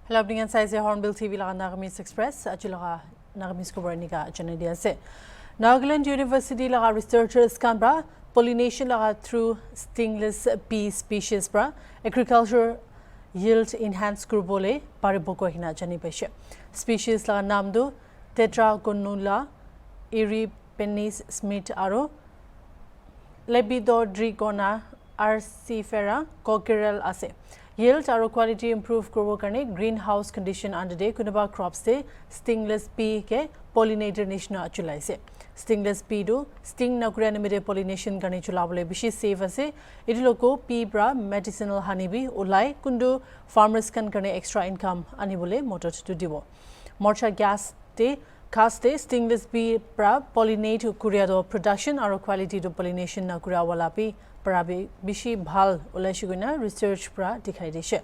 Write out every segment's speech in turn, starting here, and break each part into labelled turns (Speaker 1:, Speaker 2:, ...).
Speaker 1: Hello, dengan saya HornbillTV laga NAGAMESE Express. Acilaga NAGAMESE kubur ni ka channel dia se. Nagaland University laga researchers kan bra pollination laga through Stingless bee species bra agriculture yield enhance kurbole pare boko hina jani paise. Species laga naam do Tetragonula eripenis smith aro Lepidodrigona arcifera cockerel ase. Yield aro quality improve korbo karne greenhouse condition under de kunuba crops de stingless bee ke pollinator nishna chulaise. Stingless bee do sting na kura nimide pollination karne chulabole bishi safe ase. Idiloko bee bra medicinal honeybee ulai kundu farmers kan karne extra income anibole motot to dibo. Morcha gas de Caste stingless bee pra pollinate kuria do production aro quality do pollination na kuria wala pi parabi bishi bhal ulashiguna research pra dikhai dishe.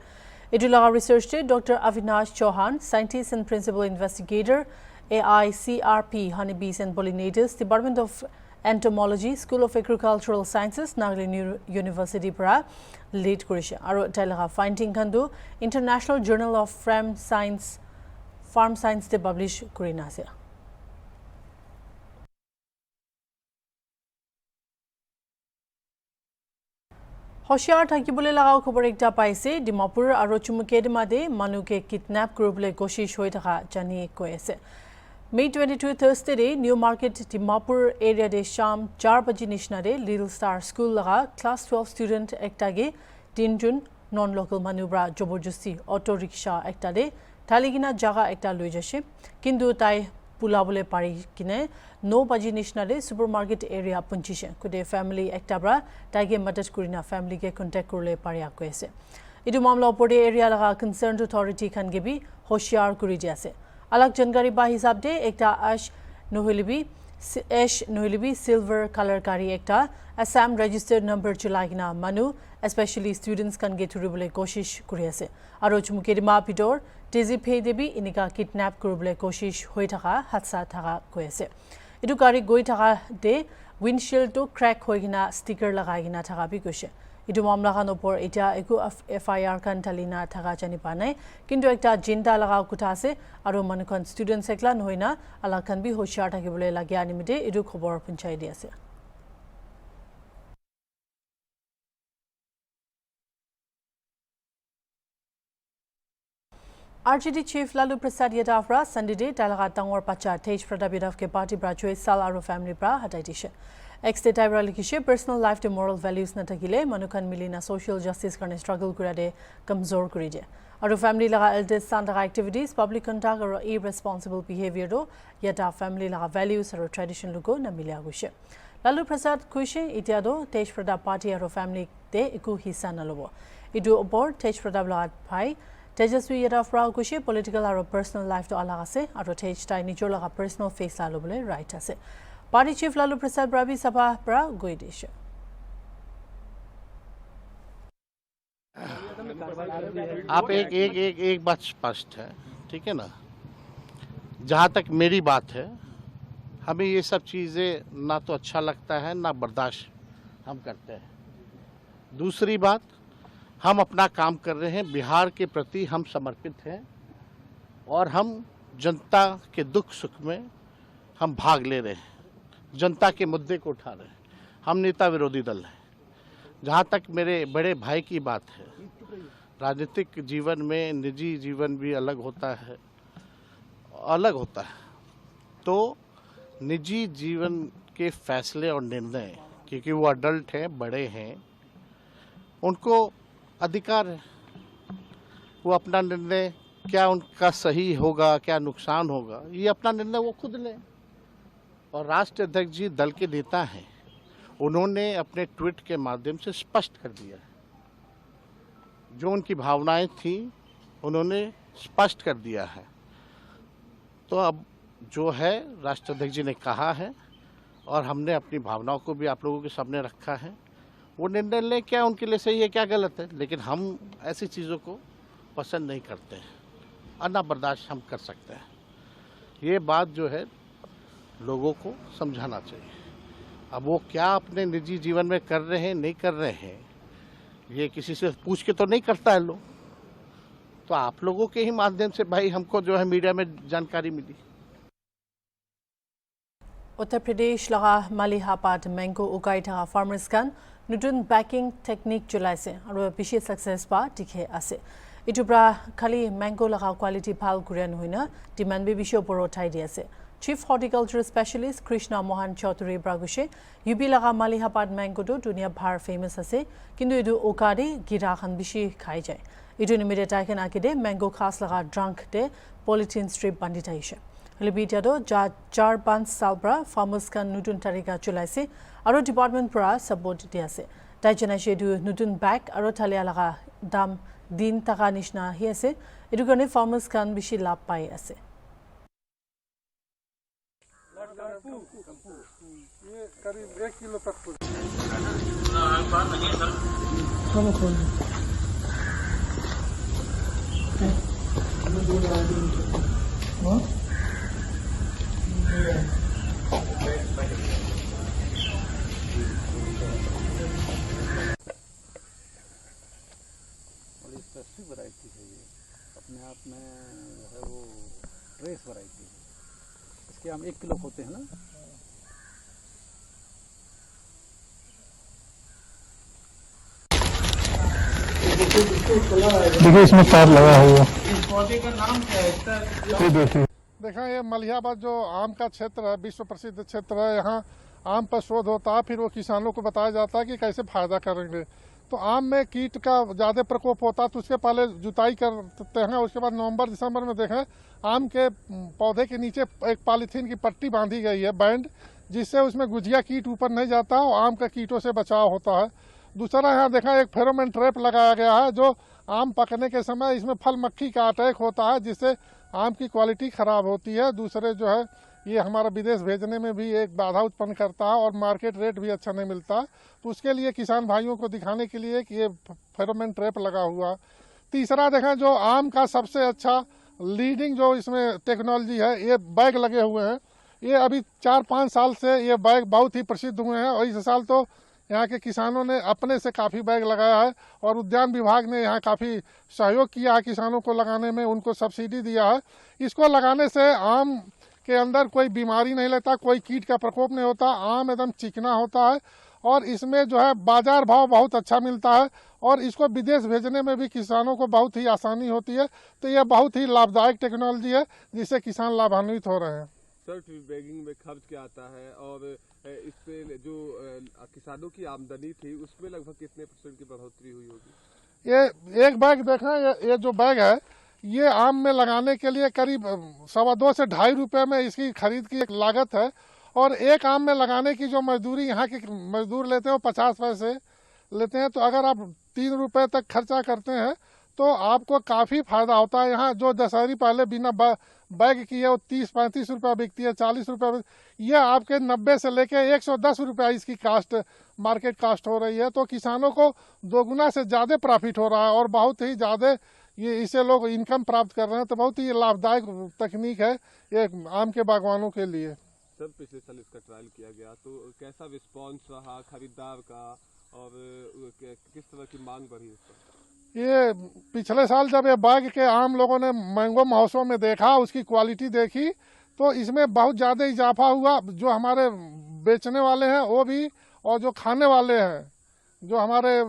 Speaker 1: Idulaga research de Dr. Avinash Chauhan, scientist and principal investigator, AICRP honeybees and pollinators, Department of Entomology, School of Agricultural Sciences, Nagaland University pra lead kurishe. Aro tailaga finding kandu International Journal of Farm Science de publish kurina se. होशियार থাকিবলৈ লাগাও খবৰ একটা পাইছে ডিমাপুৰ আৰু চুমুকেডমাদে মানুকে kidnap কৰিবলৈ কোशिश হৈ থকা জানি কৈ আছে May 22 Thursday new market Dimapur area de sham 4 baji nishnade Little Star School laga class 12 student ektage 3 jun non local manubra জবরদস্তি অটো রিকশা একটা de থালিগিনা জায়গা একটা লৈ যাছে কিন্তু তাই পুলাবলে পাৰি কিনে 9 baji nishnade supermarket area punchise kude family ekta bra taige madad kurina family ke contact korle paria koise idu mamla opore area laga concerned authority khan gebi hoshiyar kuri jase alag janकारी ba hisab de ekta ash nohilibi silver color kari ekta assam registered number chulagina manu especially students kan get to ribole koshish kuri ase aro chumukeri ma pidor tezi phe debi inika kidnap koribole koshish hoi thaka hatsa thaka koise idu gari goi thaka de windshield to crack hoigina sticker lagai gina thaka bi koise idu mamla khan opor eta eku FIR kan thalina thaka jani pa nai kintu ekta jinta laga kutha ase aro manukon student sekla noina ala kan bi hoshiyar thakibole lage animite idu khobor punchai di ase RJD Chief Lalu Prasad Yadavra Sunday day Talaga Tangor Pacha Tej Pradab Yadav ke party brachoi Sal Aro family bra hatai dishe. Ex-state Ibra likishe personal life to moral values na takile manukan milina social justice karne struggle kurade kamzor kurije. Aro family laga eldest son laga activities public conduct aro irresponsible behavior do Yadav family laga values aro tradition lugo na milia gushe. Lalu Prasad kuishe itiado Tej Pradab party aro family de iku hissa na lobo. Idu opor Tej Pradab laga bhai Tejaswi Yadavra kushe political aro personal life to alaga ase aro tej tai nijor laga personal face la lobole right ase party chief Lalu Prasad Brabi sabha pra goi dishe
Speaker 2: आप एक बात स्पष्ट है ठीक है ना जहाँ तक मेरी बात है हमें ये सब चीज़ें ना तो अच्छा लगता है ना बर्दाश्त हम करते हैं दूसरी बात हम अपना काम कर रहे हैं बिहार के प्रति हम समर्पित हैं और हम जनता के दुख सुख में हम भाग ले रहे हैं जनता के मुद्दे को उठा रहे हैं हम नेता विरोधी दल हैं जहाँ तक मेरे बड़े भाई की बात है राजनीतिक जीवन में निजी जीवन भी अलग होता है तो निजी जीवन के फैसले और निर्णय क्योंकि वो अडल्ट हैं बड़े हैं उनको अधिकार है वो अपना निर्णय क्या उनका सही होगा क्या नुकसान होगा ये अपना निर्णय वो खुद लें और राष्ट्रीय अध्यक्ष जी दल के नेता हैं उन्होंने अपने ट्वीट के माध्यम से स्पष्ट कर दिया है जो उनकी भावनाएं थी उन्होंने स्पष्ट कर दिया है तो अब जो है राष्ट्रीय अध्यक्ष जी ने कहा है और हमने अपनी भावनाओं को भी आप लोगों के सामने रखा है वो निर्णय लें क्या उनके लिए सही है क्या गलत है लेकिन हम ऐसी चीज़ों को पसंद नहीं करते हैं और ना बर्दाश्त हम कर सकते हैं ये बात जो है लोगों को समझाना चाहिए अब वो क्या अपने निजी जीवन में कर रहे हैं नहीं कर रहे हैं ये किसी से पूछ के तो नहीं करता है लोग तो आप लोगों के ही माध्यम से भाई हमको जो है मीडिया में जानकारी मिली।
Speaker 1: उत्तर प्रदेश लगा मालिहापात मैंगो उगाई था फार्मर्स कान नतुन बैकिंग टेक्निक चलाइसे और विशेष सक्सेस पा दिखे आसे इटुब्रा खाली मैंगो लगा क्वालिटी भाल कुरियान हुइना डिमांड बे विषय पर उठाई दियासे chief horticulture specialist Krishna Mohan Chaudhary ब्रागुशे यूबी लगा मालिहापात मैंगो तो दुनिया भर फेमस आसे किंतु इदु ओकादे गिराखान बिशी खाई जाए इदु निमिते टाइकेन आकिदे मैंगो खास लगा ड्रंक दे पॉलिथीन स्ट्रिप बांधि थाइसे लिबिटादो 4-5 साल पर फार्मर्स का नतुन तरीका चलाइसे और डिपार्टमेंट पर सपोर्ट दियासे ताइजनाइसे दु नतुन बैग और थालिया लगा दाम दिन टका निशना हि आसे इदु गने फार्मर्स कान बिशी लाभ पाइ आसे।
Speaker 3: ये करीब 1 किलो तक वैरायटी है ये अपने आप में है वो रेस वैरायटी है। इसके हम 1 किलो होते हैं ना।
Speaker 4: देखिए इसमें तार लगा हुआ।
Speaker 3: इस पौधे का नाम क्या है इसका? देखा ये मलिहाबाद जो आम का क्षेत्र है, विश्व प्रसिद्ध क्षेत्र है। यहाँ आम पर शोध होता है, फिर वो किसानों को बताया जाता है कि कैसे फायदा करेंगे। तो आम में कीट का ज़्यादा प्रकोप होता है तो उसके पहले जुताई करते हैं। उसके बाद नवंबर दिसंबर में देखें आम के पौधे के नीचे एक पॉलीथीन की पट्टी बांधी गई है, बैंड, जिससे उसमें गुजिया कीट ऊपर नहीं जाता और आम का कीटों से बचाव होता है। दूसरा यहाँ देखा एक फेरोमोन ट्रैप लगाया गया है जो आम पकने के समय इसमें फल मक्खी का अटैक होता है, जिससे आम की क्वालिटी खराब होती है। दूसरे जो है ये हमारा विदेश भेजने में भी एक बाधा उत्पन्न करता है और मार्केट रेट भी अच्छा नहीं मिलता। तो उसके लिए किसान भाइयों को दिखाने के लिए कि ये फेरोमोन ट्रैप लगा हुआ। तीसरा देखें जो आम का सबसे अच्छा लीडिंग जो इसमें टेक्नोलॉजी है, ये बैग लगे हुए हैं। ये अभी 4-5 साल से ये बैग बहुत ही प्रसिद्ध हुए हैं और इस साल तो यहाँ के किसानों ने अपने से काफ़ी बैग लगाया है और उद्यान विभाग ने यहाँ काफ़ी सहयोग किया है किसानों को लगाने में, उनको सब्सिडी दिया है। इसको लगाने से आम के अंदर कोई बीमारी नहीं लेता, कोई कीट का प्रकोप नहीं होता, आम एकदम चिकना होता है और इसमें जो है बाजार भाव बहुत अच्छा मिलता है और इसको विदेश भेजने में भी किसानों को बहुत ही आसानी होती है। तो यह बहुत ही लाभदायक टेक्नोलॉजी है जिससे किसान लाभान्वित हो रहे हैं।
Speaker 5: सर, ट्री बैगिंग में खर्च क्या आता है और इस पे जो किसानों की आमदनी थी उसमें लगभग कितने % की बढ़ोतरी हुई होगी?
Speaker 3: ये एक बैग देखा, ये जो बैग है ये आम में लगाने के लिए करीब 2.25 से 2.5 रुपये में इसकी खरीद की एक लागत है और एक आम में लगाने की जो मजदूरी यहाँ के मजदूर लेते हैं वो 50 पैसे लेते हैं। तो अगर आप 3 रुपये तक खर्चा करते हैं तो आपको काफ़ी फायदा होता है। यहाँ जो दशहरी पहले बिना बैग की है वो 30-35 रुपये बिकती है, 40 रुपये। ये आपके 90 से लेके 110 रुपये इसकी कास्ट मार्केट कास्ट हो रही है। तो किसानों को 2 गुना से ज़्यादा प्रॉफिट हो रहा है और बहुत ही ज़्यादा ये इससे लोग इनकम प्राप्त कर रहे हैं। तो बहुत ही लाभदायक तकनीक है ये आम के बागवानों के लिए।
Speaker 5: सर, पिछले साल इसका ट्रायल किया गया तो कैसा रिस्पॉन्स रहा खरीदार का और किस तरह की मांग बढ़ी इस पर?
Speaker 3: ये पिछले साल जब ये बाग के आम लोगों ने मैंगो महोत्सव में देखा, उसकी क्वालिटी देखी तो इसमें बहुत ज़्यादा इजाफा हुआ। जो हमारे बेचने वाले हैं वो भी और जो खाने वाले हैं, जो हमारे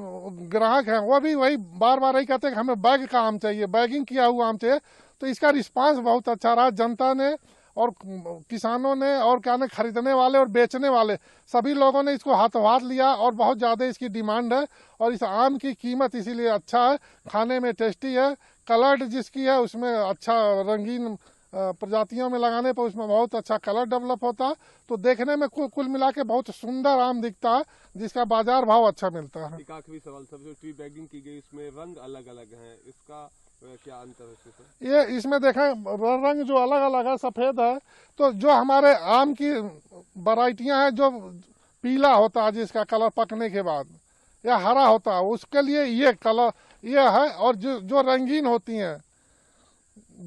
Speaker 3: ग्राहक हैं, वो भी वही बार बार यही कहते हैं कि हमें बैग का आम चाहिए, बैगिंग किया हुआ आम चाहिए। तो इसका रिस्पांस बहुत अच्छा रहा। जनता ने और किसानों ने और क्या ने खरीदने वाले और बेचने वाले सभी लोगों ने इसको हाथों हाथ लिया और बहुत ज़्यादा इसकी डिमांड है। और इस आम की कीमत इसीलिए अच्छा है, खाने में टेस्टी है, कलर्ड जिसकी है उसमें अच्छा रंगीन प्रजातियों में लगाने पर उसमें बहुत अच्छा कलर डेवलप होता है। तो देखने में कुल मिला के बहुत सुंदर आम दिखता है जिसका बाजार भाव अच्छा मिलता है।
Speaker 5: एक आखिरी सवाल, सब जो ट्री बैगिंग की गई इसमें रंग अलग अलग हैं, इसका क्या अंतर है सर?
Speaker 3: ये इसमें देखें रंग जो अलग अलग है, सफ़ेद है। तो जो हमारे आम की वैरायटियां हैं जो पीला होता है जिसका कलर पकने के बाद, या हरा होता है, उसके लिए ये कलर ये है। और जो रंगीन होती हैं,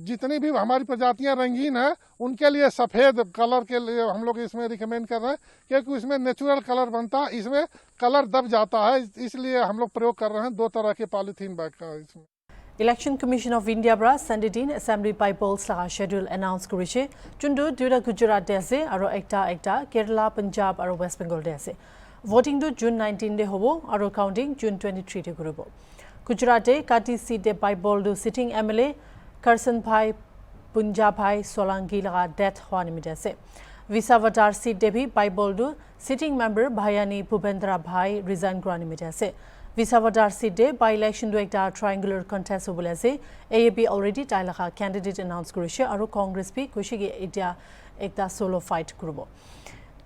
Speaker 3: जितनी भी हमारी प्रजातियां रंगीन हैं उनके लिए सफ़ेद कलर के लिए हम लोग इसमें रिकमेंड कर रहे हैं क्योंकि इसमें नेचुरल कलर बनता है, इसमें कलर दब जाता है, इसलिए हम लोग प्रयोग कर रहे हैं 2 तरह के पॉलीथीन बैग का इसमें।
Speaker 1: Election Commission of India bra Sunday din Assembly bypolls laga schedule announce korise. Chundu duda Gujarat de ase aro ekta Kerala, Punjab aro West Bengal de ase. Voting do June 19 de hobo aro counting June 23 de koribo. Gujarat de Kati seat de bypoll do sitting MLA Karsan Bhai Punjab Bhai Solanki laga death hoa nimite ase. Visavatar seat de bhi bypoll do sitting member Bhayani Bhupendra Bhai resign kora nimite ase. Visavatar seat de by election do ekta triangular contest hobole ase. AAP already tailaka candidate announce korise aro Congress bhi kushige etia ekta solo fight koribo.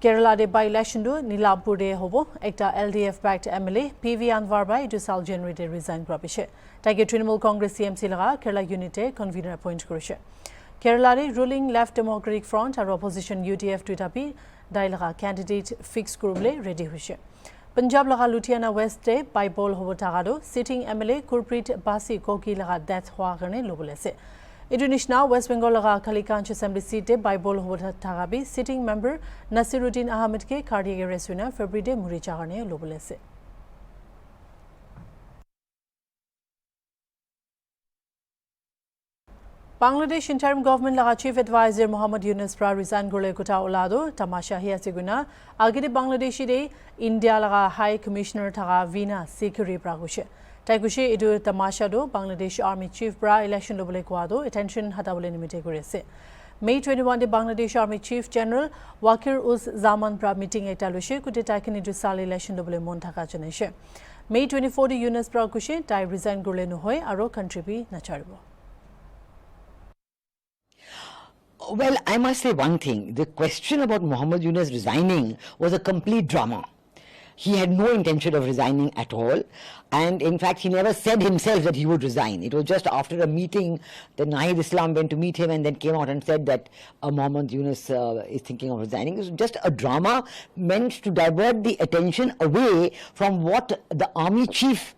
Speaker 1: Kerala de by election do Nilapur de hobo ekta LDF backed MLA PV Anwar by to sal January de resign kora pishe. Tage Trinamool Congress CMC laga Kerala unit convener appoint korise. Kerala de ruling left Democratic Front aro opposition UDF to tapi dailaka candidate fix korobole ready hoise. Punjab laga Ludhiana West de bypoll hobo tagado sitting MLA Kurpreet Basi Koki laga death hoa karne lobole ase. Idunishna West Bengal laga Kalikanch Assembly seat de bypoll hobo tagabi sitting member Nasiruddin Ahmed ke cardiac arrest wina February de muricha karne lobole ase. Bangladesh interim government laga chief advisor Muhammad Yunus pra resign gole kota olado tamasha hi ase guna agide Bangladeshi de India laga high commissioner thaga Vina Sikri pra gushe taigushi edu tamasha do Bangladesh army chief pra election lobole kwado attention hatabole nimite korese. May 21 de Bangladesh army chief general Wakir Uz Zaman pra meeting ekta loshe kute taikini du sal election lobole mon thaka chaneshe. May 24 de Yunus pra gushe tai resign gole no hoy aro contribute na charibo.
Speaker 6: Well, I must say one thing. The question about Muhammad Yunus resigning was a complete drama. He had no intention of resigning at all. And in fact, he never said himself that he would resign. It was just after a meeting that Nahid Islam went to meet him and then came out and said that Muhammad Yunus is thinking of resigning. It was just a drama meant to divert the attention away from what the army chief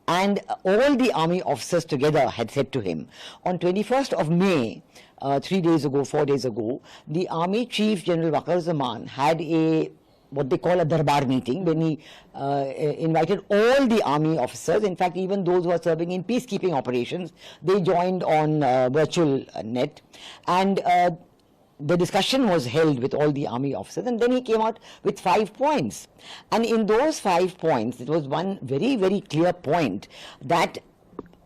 Speaker 6: and all the army officers together had said to him. On 21st of May, 4 days ago, the Army Chief General Wakar Zaman had what they call a darbar meeting when he invited all the army officers, in fact even those who are serving in peacekeeping operations, they joined on virtual net, and the discussion was held with all the army officers, and then he came out with 5 points. And in those 5 points, it was one very, very clear point that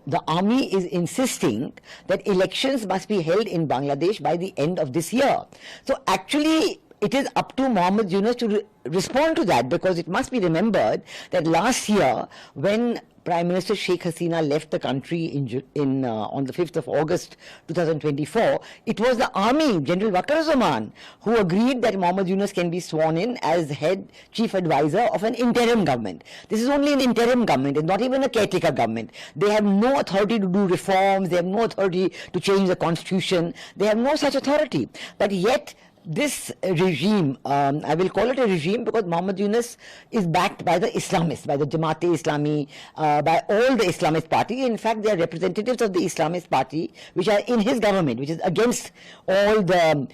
Speaker 6: the army is insisting that elections must be held in Bangladesh by the end of this year. So actually, it is up to Muhammad Yunus to respond to that, because it must be remembered that last year, when Prime Minister Sheikh Hasina left the country on the 5th of August 2024, it was the army, General Wakar Zaman, who agreed that Muhammad Yunus can be sworn in as head chief advisor of an interim government. This is only an interim government, it's not even a caretaker government. They have no authority to do reforms, they have no authority to change the constitution, they have no such authority. But yet, this regime, I will call it a regime because Muhammad Yunus is backed by the Islamists, by the Jamaat-e-Islami, by all the Islamist party. In fact, they are representatives of the Islamist party which are in his government, which is against all the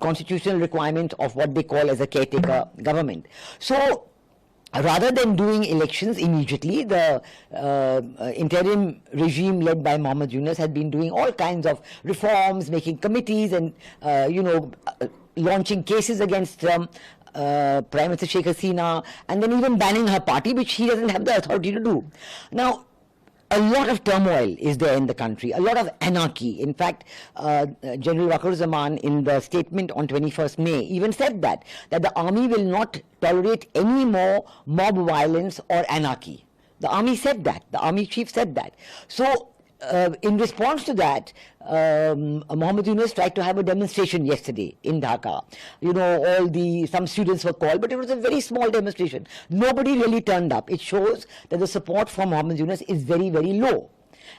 Speaker 6: constitutional requirements of what they call as a caretaker government. So, rather than doing elections immediately, the interim regime led by Muhammad Yunus had been doing all kinds of reforms, making committees and, launching cases against Prime Minister Sheikh Hasina, and then even banning her party, which he doesn't have the authority to do. Now, a lot of turmoil is there in the country, a lot of anarchy. In fact, General Wakar Zaman in the statement on 21st May even said that the army will not tolerate any more mob violence or anarchy. The army said that, the army chief said that. So, in response to that, Muhammad Yunus tried to have a demonstration yesterday in Dhaka. Some students were called, but it was a very small demonstration. Nobody really turned up. It shows that the support for Muhammad Yunus is very, very low.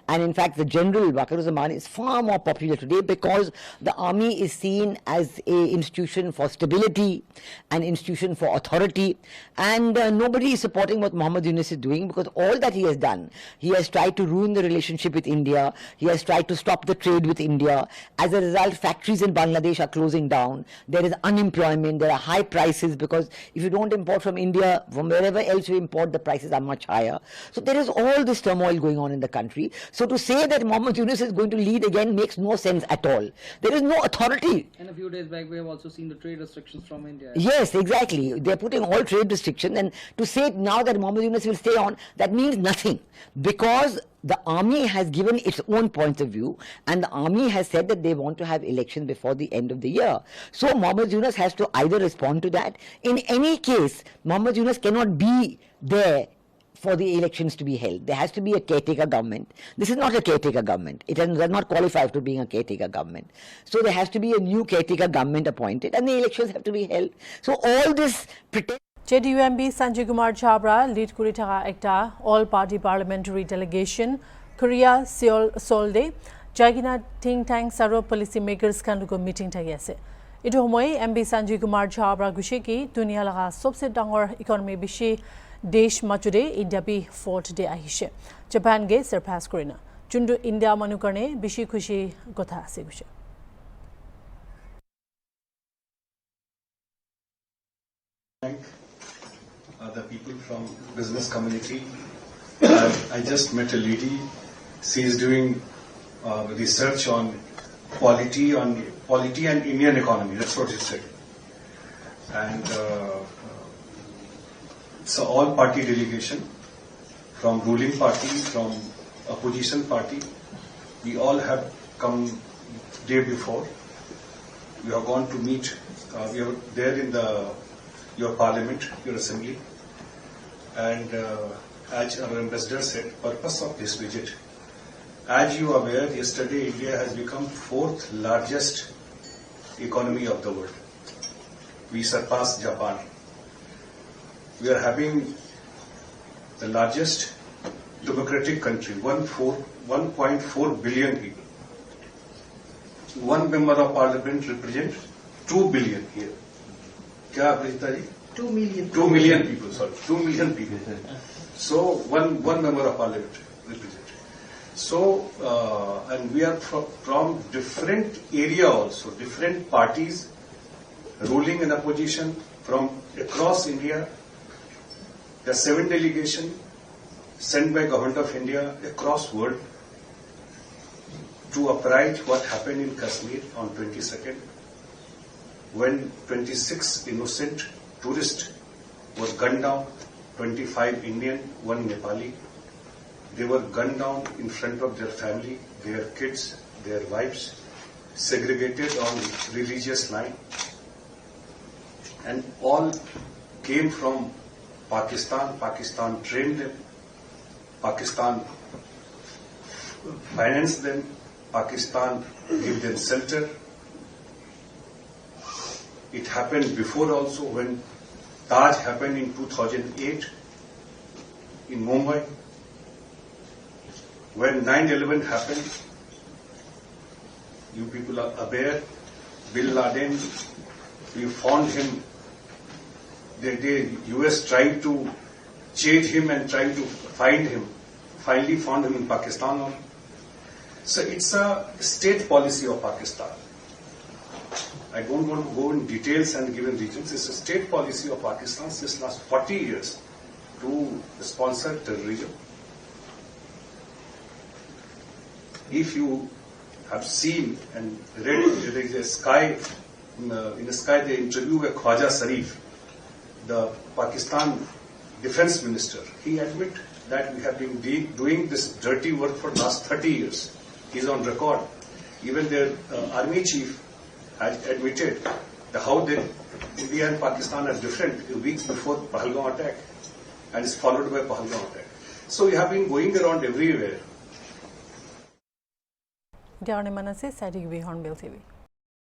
Speaker 6: And in fact, the General Wakar Zaman is far more popular today because the army is seen as an institution for stability, an institution for authority, and nobody is supporting what Muhammad Yunus is doing, because all that he has done, he has tried to ruin the relationship with India, he has tried to stop the trade with India. As a result, factories in Bangladesh are closing down, there is unemployment, there are high prices, because if you don't import from India, from wherever else you import, the prices are much higher. So there is all this turmoil going on in the country. So to say that Mohammed Yunus is going to lead again makes no sense at all. There is no authority.
Speaker 7: And a few days back, we have also seen the trade restrictions from India.
Speaker 6: Yes, exactly. They are putting all trade restrictions, and to say now that Mohammed Yunus will stay on, that means nothing, because the army has given its own point of view, and the army has said that they want to have elections before the end of the year. So Mohammed Yunus has to either respond to that. In any case, Mohammed Yunus cannot be there for the elections to be held. There has to be a caretaker government. This is not a caretaker government. It does not qualify for being a caretaker government. So there has to be a new caretaker government appointed, and the elections have to be held. So all this pretend.
Speaker 1: JDUMB Sanjay Kumar Chabra lead kuri thaka ekta all party parliamentary delegation Korea Seoul Solde Jagina think tank saro policy makers kan ko meeting thaki ase. Etu homoy MB Sanjay Kumar Chabra gushi ki dunia laga sobse dangor economy bishi desh machude India bi fourth day ahishe. Japan ge surpass korina. Jundu India manu karne bishi khushi kotha ase gushi.
Speaker 8: The people from business community. I just met a lady. She is doing research on polity and Indian economy. That's what she said. And it's an all-party delegation from ruling party, from opposition party. We all have come day before. We have gone to meet. We are there in your parliament, your assembly. And as our ambassador said, purpose of this visit. As you are aware, yesterday India has become fourth largest economy of the world. We surpassed Japan. We are having the largest democratic country, 1.4 billion people. One member of parliament represents 2 billion here. Kya Brita ji?
Speaker 9: 2 million.
Speaker 8: 2 million people, sorry. 2 million people. So, one member of parliament represents. So, and we are from different area also, different parties, ruling and opposition from across India. There are 7 delegations sent by Government of India across world to apprise what happened in Kashmir on 22nd, when 26 innocent tourists were gunned down, 25 Indian, 1 Nepali. They were gunned down in front of their family, their kids, their wives, segregated on religious line. And all came from Pakistan. Pakistan trained them. Pakistan financed them. Pakistan gave them shelter. It happened before also when Taj happened in 2008 in Mumbai. When 9/11 happened, you people are aware, Bin Laden, we found him, the US tried to chase him and tried to find him, finally found him in Pakistan. So it's a state policy of Pakistan. I don't want to go in details and given regions. It's a state policy of Pakistan since last 40 years to sponsor terrorism. If you have seen and read, there is a sky, in the sky they interview a Khwaja Sharif, the Pakistan defense minister. He admit that we have been doing this dirty work for last 30 years. He's on record. Even their army chief has admitted how India and Pakistan are different weeks before Pahalgam attack, and is followed by Pahalgam attack. So we have been going around everywhere.
Speaker 1: Hornbill TV.